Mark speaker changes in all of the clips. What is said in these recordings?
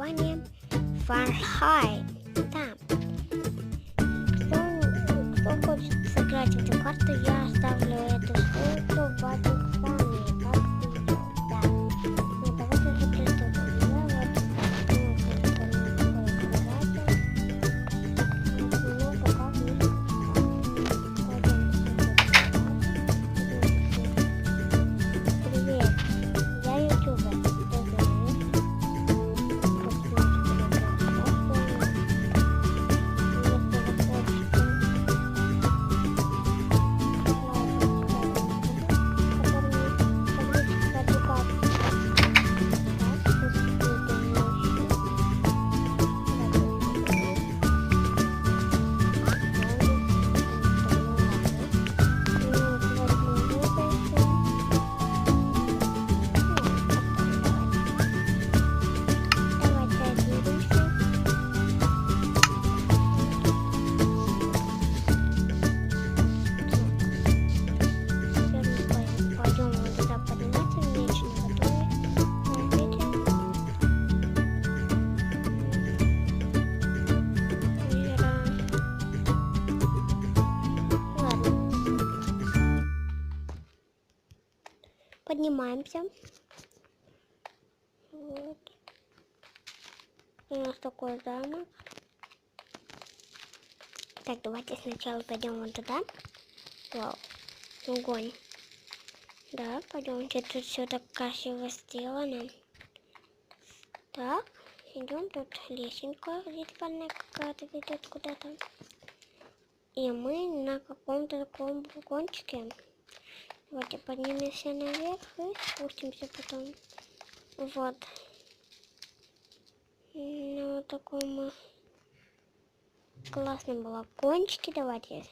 Speaker 1: названием Фархайт. Да. Кто хочет сыграть в эту карту, я оставлю эту ссылку в описании. Да. Ну, давайте уже приступим. Привет, я ютубер. Поднимаемся. Вот. У нас такой замок. Так, давайте сначала пойдем вот туда. Вау, огонь. Да, пойдемте, тут все так красиво сделано. Так, идем, тут лесенка зеленая какая-то ведет куда-то. И мы на каком-то таком балкончике. Давайте поднимемся наверх и спустимся потом. Вот. Ну, вот такой мы классный балкончики. Давайте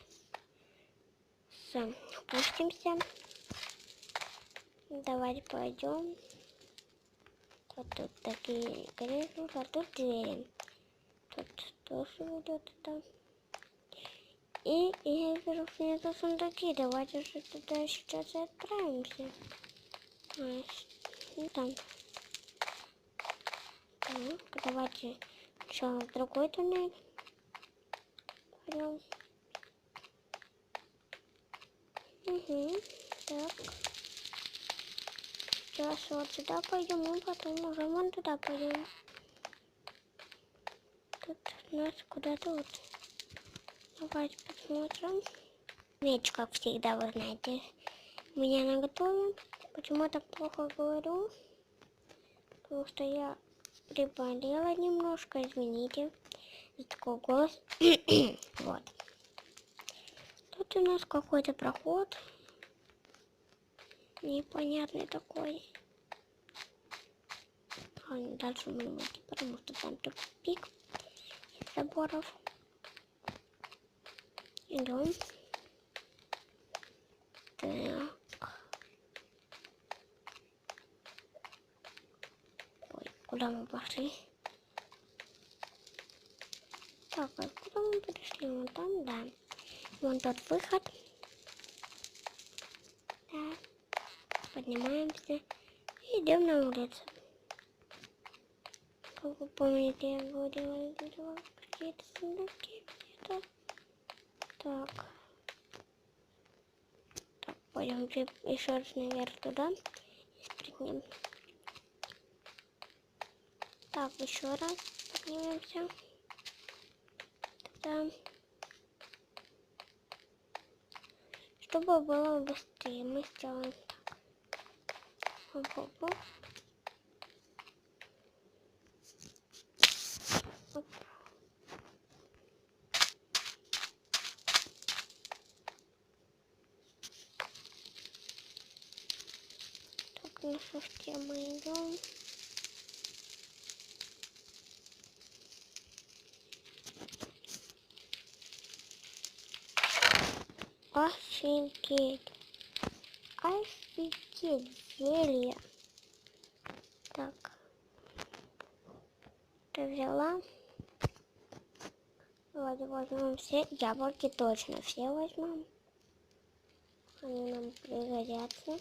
Speaker 1: спустимся. Давайте пойдем. Вот тут такие коридоры, а тут двери. Тут тоже идет туда. И я вижу внизу сундуки. Давайте же туда сейчас отправимся. Там. Так, давайте сначала в другой туннель пойдем. Угу. Так. Сейчас вот сюда пойдем, и потом уже вон туда пойдем. Тут у нас куда-то вот. Давайте посмотрим. Меч, как всегда, вы знаете, у меня наготове. Почему я так плохо говорю? Потому что я приболела немножко, извините за такой голос. Вот. Тут у нас какой-то проход. Непонятный такой. Дальше мы будем идти, потому что там тупик из заборов. Идем. Так. Ой, куда мы пошли? Так, а куда мы пришли? Вон там, да. Вон тот выход. Да. Поднимаемся и идем на улицу. Как вы помните, я говорила, какие-то сундуки где-то. Так. Так, пойдемте еще раз наверх туда и спрыгнем. Так, еще раз поднимемся. Туда. Чтобы было быстрее, мы сделаем так. Оп. Оп. Так, на шесте мы идем. Офигеть. Офигеть, зелье. Так. Ты взяла? Давайте возьмем все. Яблоки точно все возьмем. Они нам пригодятся.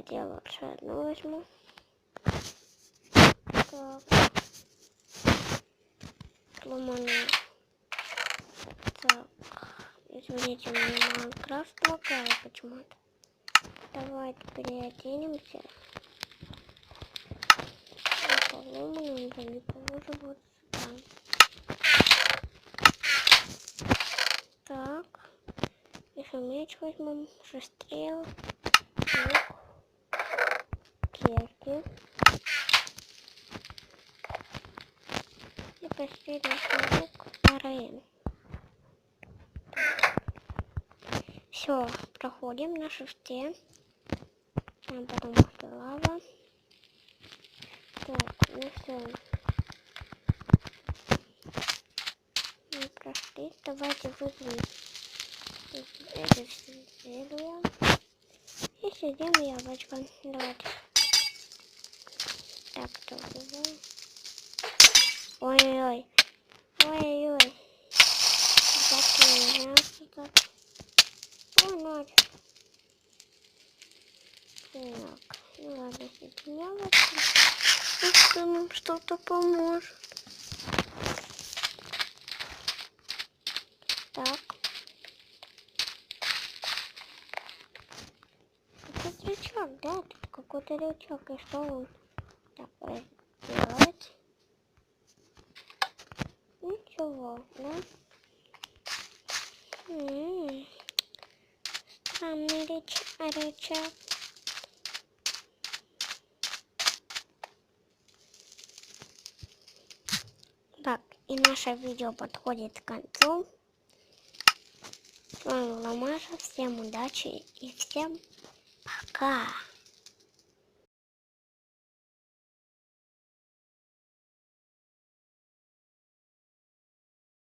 Speaker 1: Я лучше одну возьму. Так. Сломанную. Так. Извините, мне Майнкрафт лагает почему-то. Давайте переоденемся. Поломанную, да не положу вот сюда. Так. Еще меч возьмем, шестрел, лук, кирки. И последний сундук арен. Все, проходим на шифте. Там потом лава. Так, ну все. Мы прошли. Давайте вызовем эти все зелья. И съедим яблочко. Давайте. Так, кто вызовем? Ой-ой-ой. Ой-ой-ой. Так, мясо так. Ой, ночь. Так, ну ладно, съедим яблочко. Что нам что-то поможет. Так. Это рычаг, да? Тут какой-то рычаг. И что он такое делает? Ничего, да? Странный рычаг. Так, и наше видео подходит к концу. С вами была Маша. Всем удачи и всем пока.